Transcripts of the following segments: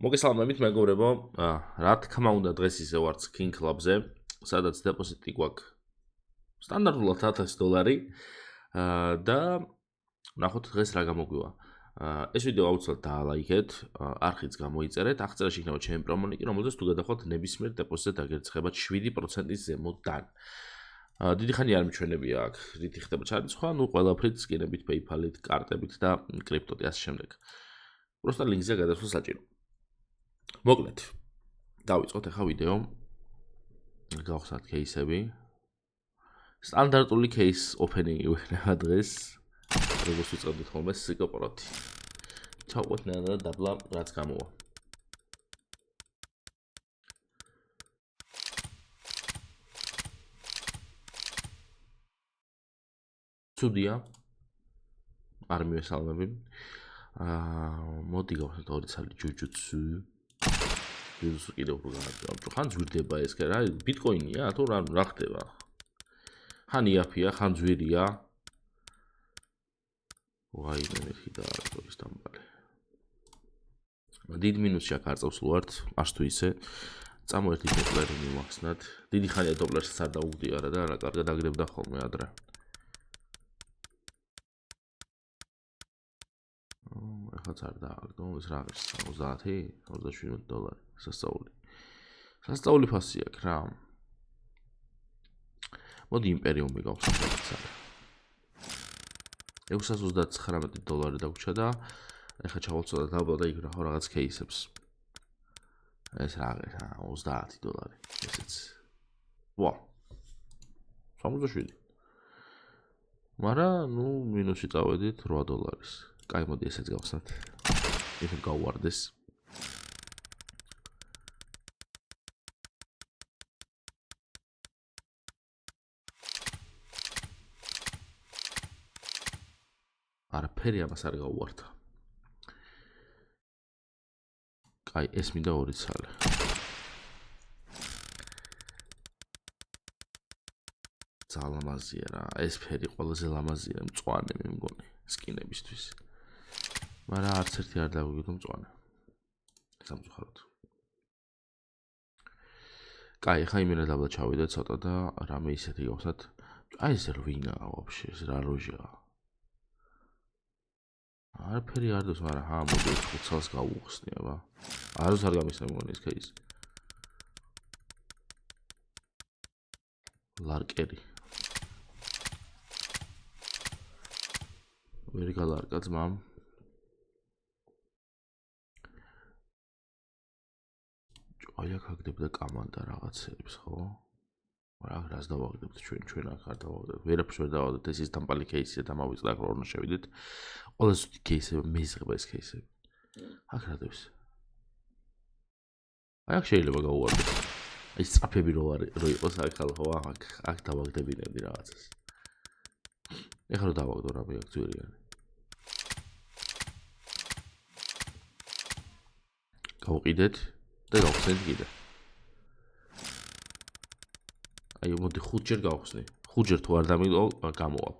მოგესალმებით მეგობრებო, რა თქმა უნდა დღეს ისე ვართ King Club-ზე, სადაც დეპოზიტი გვაქვს სტანდარტულად $1000 და ნახოთ დღეს რა გამოგვივა. ეს ვიდეო აუცილებლად დაალაიქეთ, არხიც გამოიწერეთ, აღწერაში იქნება ჩემი პრომონიკი, რომელზეც თუ გადახვალთ ნებისმიერ დეპოზიტზე დაგერცხებათ 7%-ის ზემოდან. დიდი ხანი არ მიჩვენებია აქ, რითი ხდება ჩარიცხვა, ყველაფრით სკინებით, PayPal-ით, კარტებით და კრიპტოთ ასე შემდეგ. Просто ლინკზე გადასვლა საჭირო. მოკლედ, დავიწყოთ ახლა ვიდეო. გავხსნათ кейსები. სტანდარტული кейს ოპენინგი ვექნება დღეს. როგორც ვიწყებდით ხოლმე სიკოპროტი. ჩავყვეთ ნანა დაბლა რაც გამოვა. ცუდია. არ მივესალმები. მოდი გავხსნათ ორი ცალი ჯუჯუცუ. ჯუჯუცუ კიდევ უფრო განაცხადი. ხან ზვირდება ეს რა, ბიტკოინია თუ რა ხდება? ხან იაფია, ხან ზვირია. ვაიმე მეთქი და არის დამბალი. დიდ მინუსში აქ არ წავს ვართ, არც თუ ისე. წამოერთი დოპლერი მივახსნათ. დიდი ხანია დოპლერსაც არ დაუგდიარა და რა კარგად აგრებდა ხოლმე ადრე. ახაც არ დააგდო, ეს რა არის? 30, $27 სასწაული. სასწაული ფასი აქვს რა. მოდი იმპერიუმი გავხსნათ. $639 დაგვრჩა და ეხლა ჩავუწოდა დაბლა და იქ რა ხო რაღაც кейსებს. ეს რა არის? $30 ესეც. ვა. 67. მაგრამ ნუ მინუსში წავედით $8. კაი, მოდი ესეც გავხსნათ. იქ გავვარდეს. არაფერი ამას არ გავუვარდა. კაი, ეს მინდა ორი ცალი. ძალიან ლამაზია რა. ეს ფერი ყველაზე ლამაზია, მწვანე მე მგონი სკინებისთვის. მაგრამ არც ერთი არ დავიგდო მწვანე. სამწუხაროდ. კაი, ხა იმენა დაბლა ჩავიდა ცოტა და რამე ისეთი გავხსნათ. აი ეს რვინაა ვაფშე, ეს რა როჟაა. არაფერი არ დოს, მაგრამ მოდი 5 წელს გავუხსნი, აბა. არც არ გამისნა მგონი ეს кейსი. ლარკერი. ვერ გალარკა ძმამ. აი აქ აგდებდა კამანდა რაღაცებს, ხო? მაგრამ რას დავაგდებთ ჩვენ აქ არ დავაგდებთ. ვერაფერს ვერ დავაგდებთ, ეს ის დამპალი кейსია და მოვიწყდა აქ რომ შევიდეთ. ყველაზე სუსტი кейსები მეძღება ეს кейსები. აქ რა დევს? აი აქ შეიძლება გავუვარდეს. აი სწრაფები რო იყოს აქ ხო, აქ დავაგდებინებდი რაღაცას. ეხლა რო დავაგდო რამე აქ ძვირიანი. გავყიდეთ და გავხსნით კიდე. აი მოდი 5 ჯერ გავხსნი. 5 ჯერ თუ არ დამიგო, გამოვა.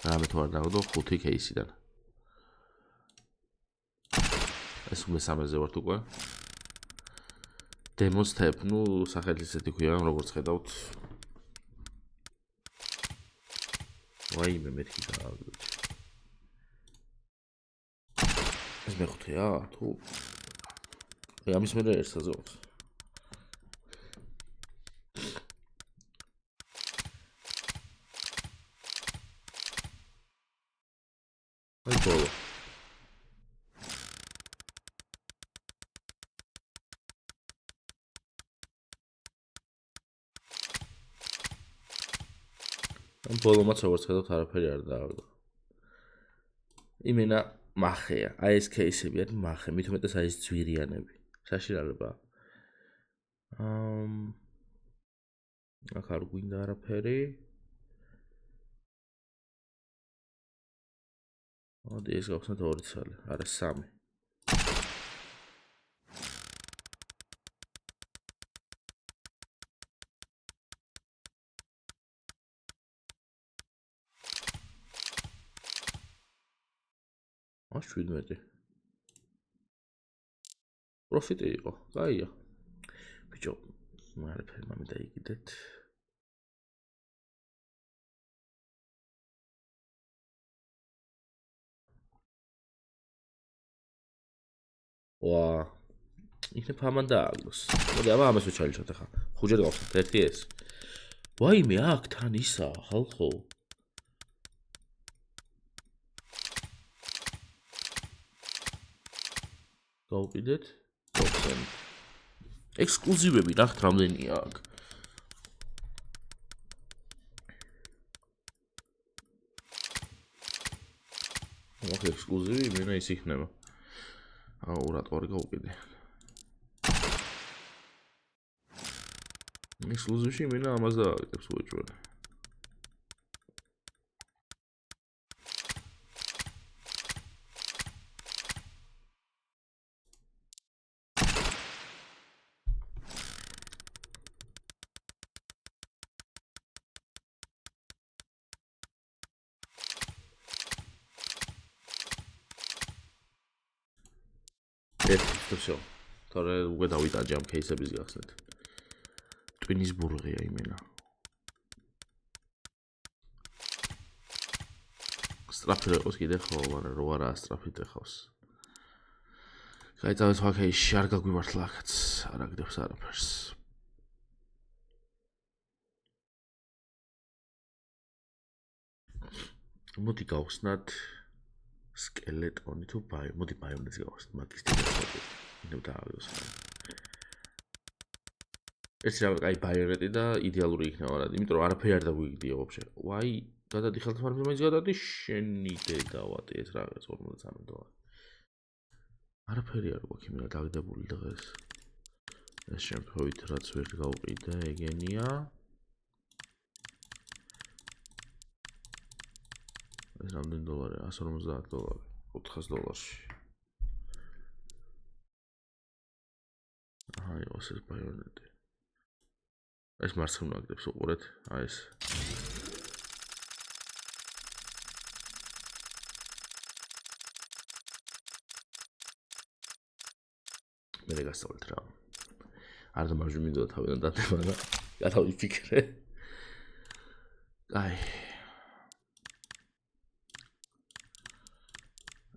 რამე თუ არ დავაგდო 5 кейსიდან. ეს მესამეზე ვართ უკვე. Demo step, ნუ სახელი ისეთი ქვია, როგორც ხედავთ. ვაიმე მეთქი დააგდო. ეს მეხუთეა თუ ამის მერე ერთსაზე ვარ. აი ბოლო. ამ ბოლომაც როგორც ხედავთ არაფერი არ დააგდო. იმენა მახეა, აი ეს кейსები არის მახე, მით უმეტეს აი ეს ძვირიანები. საშინელება. აქ არ გვინდა არაფერი. მოდი ეს გავხსნათ ორი ცალი, არა 3. მას 17. პროფიტი იყო, კაია. ბიჭო, მარაფერი მამი დაიგიდეთ. ვა, იქნებ ამან დააგლოს. მოდი, აბა ამას ვეჩალიჩოთ ახლა. ხუჯად გავხსნათ ერთი ეს. ვაიმე, აქ თან ისა, ხალხო. გავყიდეთ. გავხსენით. ექსკლუზივები ნახეთ რამდენია აქ. აქ ექსკლუზივი იმენა ის იქნება. აუ, რატოარი გავყიდე. ექსკლუზივში იმენა ამას დააგდებს უეჭველი. всё. თორე უკვე დავიტანჯე ამ кейსების გახსნით. ტვინის ბურღია იმენა. სტრაფი იყოს კიდე ხო, მაგრამ რო არა სტრაფით ეხავს. გაიწავეთ სხვა кейსში, არ გაგვიმართლა აქაც, არ აგდებს არაფერს. მოდი გავხსნათ სკელეტონი თუ ბაიო, მოდი ბაიონიც გავხსნათ, მაგის ტიპი. ინო დააგდოს. ეს რა, აი ბაიონეტი და იდეალური იქნება რა, იმიტომ რომ არაფერი არ დაგვიგდია ვაფშე. ვაი, გადადი ხელთ ფარმზე მაინც გადადი შენი დედავატი ეს რაღაც 53 დოლარი. არაფერი არ გვაქვს იმენა დაგდებული დღეს. ეს შემთხვევით რაც ვერ გავყიდე, ეგენია. ეს რამდენი დოლარია? 150 დოლარი, 400 დოლარში. აი, ეს ბაიონეტი. ეს მარცხნივ აგდებს უყურეთ, აი ეს. მე გასწავლეთ რა. არ დამარჯვი მინდოდა თავიდან დადება და გადავიფიქრე. აი.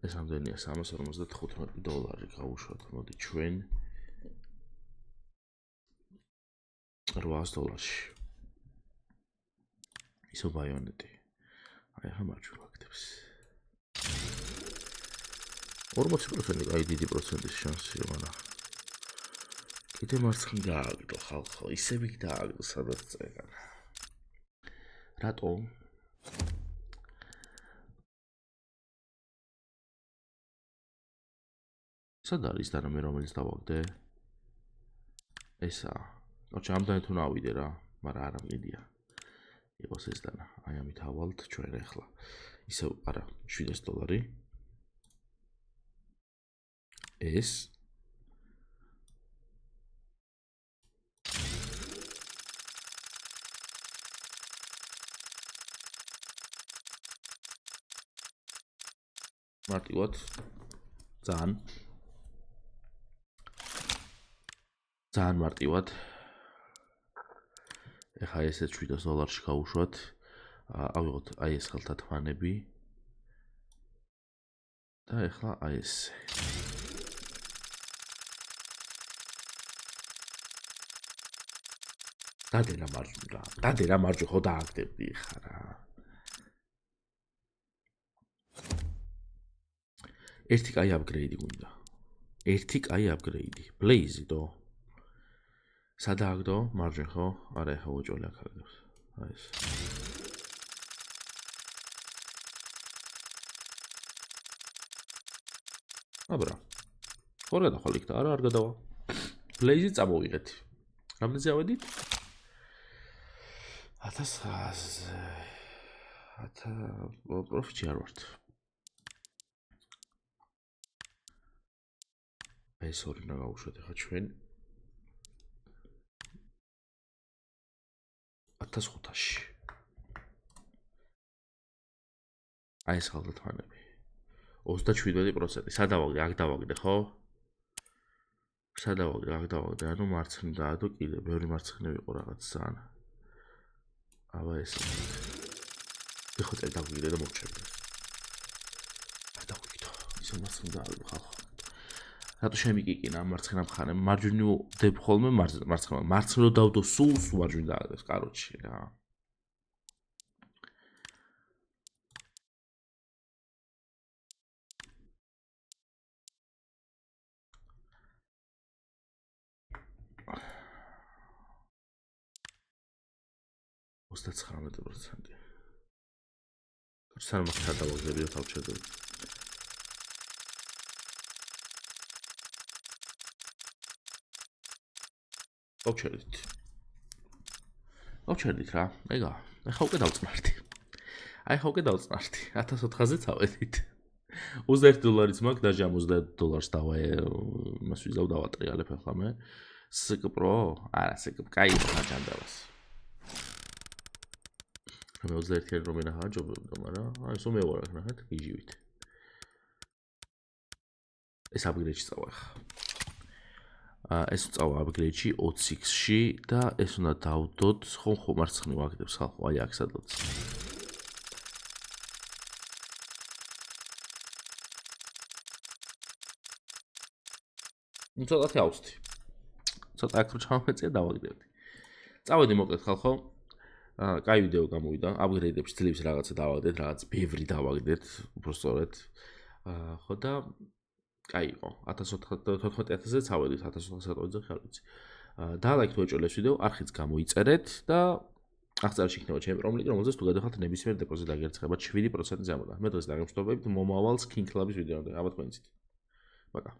ეს რამდენია 355 დოლარი გავუშვათ, მოდი ჩვენ 800 დოლარში. ისო ბაიონეტი. აი ახლა მარჯვე ვაკეთებს. 40% აი დიდი პროცენტის შანსია, მაგრამ კიდე მარცხნივ დააგდო ხალხო, ისევ იქ დააგდო, სადაც წერან. რატო? სად არის დანამე რომელიც დავაგდე? ესა. ოჩა ამდენი თუ ნავიდე რა, მაგრამ არა მიდია. იყოს ეს დანა. აი ამით ავალთ ჩვენ ახლა. ისევ არა, 700 დოლარი. ეს მარტივად ძალიან მარტივად ეხა ესე 700 დოლარში გავუშვათ ავიღოთ აი ეს ხელთათმანები და ეხლა აი ეს დადე რა მარჯვე ხო დააგდებდი ხა რა ერთი კაი აპგრეიდი გვინდა. ერთი კაი აპგრეიდი. ბლეიზიდო. სადააგდო? მარჯვენ ხო? არა, ეხა უჭოლი აქ აგდებს. აი ეს. აბრა. ხორ გადახვალ იქ და არა არ გადავა. ბლეიზი წამოვიღეთ. რამდენზე ავედით? 1000 პროფიტი არ ვართ. ეს ორი უნდა გავუშვათ ახლა ჩვენ 1500-ში. აი ეს ხალხთმანები. 37%. სადავაგდე, აქ დავაგდე, ხო? სადავაგდე, აქ დავაგდე, ანუ მარცხნივ დაადო კიდე, ბევრი მარცხნივ იყო რაღაც ძალიან. აბა ეს. ეხლა წერ დაგვიგდე და მოვჩერდე. არ დაგვიგდო. ისე მარცხნივ დაადო ხალხო. რატო შემიკიკინა ამ მარცხენა მხარე? მარჯვნივ დებ ხოლმე მარცხნივ დავდო სულ მარჯვნივ დაადეს, კაროჩი რა. %19. სანამ გადავაგდები და თავჩერდები. გავჩერდით რა. ეგა. ახლა უკვე დავწნარდი. ახლა უკვე დავწნარდი. 1400-ზე წავედით. $21 მაქვს, დაჟე ამ $20 დავა იმას ვიზავ დავატრიალებ ახლა მე. SK Pro? არა, SK კაი აჯანდავს. მე 21-იან რომ ენახა ჯობებდა, მაგრამ აი სულ მეუღარ აქ ნახეთ, გიჟივით. ეს upgrade-ში წავა ახლა. ეს წავა upgrade-ში 26-ში და ეს უნდა დავდოთ, ხო მარცხნივ ვაგდებს ხალხო, აი აქ სადაც. ცოტათი აუცდი. ცოტა აქ რო ჩამოვეწია დავაგდებდი. წავედი მოკლედ ხალხო. კაი ვიდეო გამოვიდა. upgrade-ებში ძლივს რაღაცა დავაგდეთ, რაღაც ბევრი დავაგდეთ, უბრალოდ. ხო და კაი იყო. 1400-ზე წავედით, 1400-ზე ხარ ვიცი. და ლაიქ თუ ეჭოლეს ვიდეო, არხიც გამოიწერეთ და აღწერაში იქნება ჩემი პრომლინკი, რომელზეც თუ გადახართ ნებისმიერ დეპოზიტს აგერცხება 7% ზემოდან. მე დღეს დაგემშვიდობებით მომავალ King Club-ის ვიდეომდე. აბა თქვენიცით. პაკა.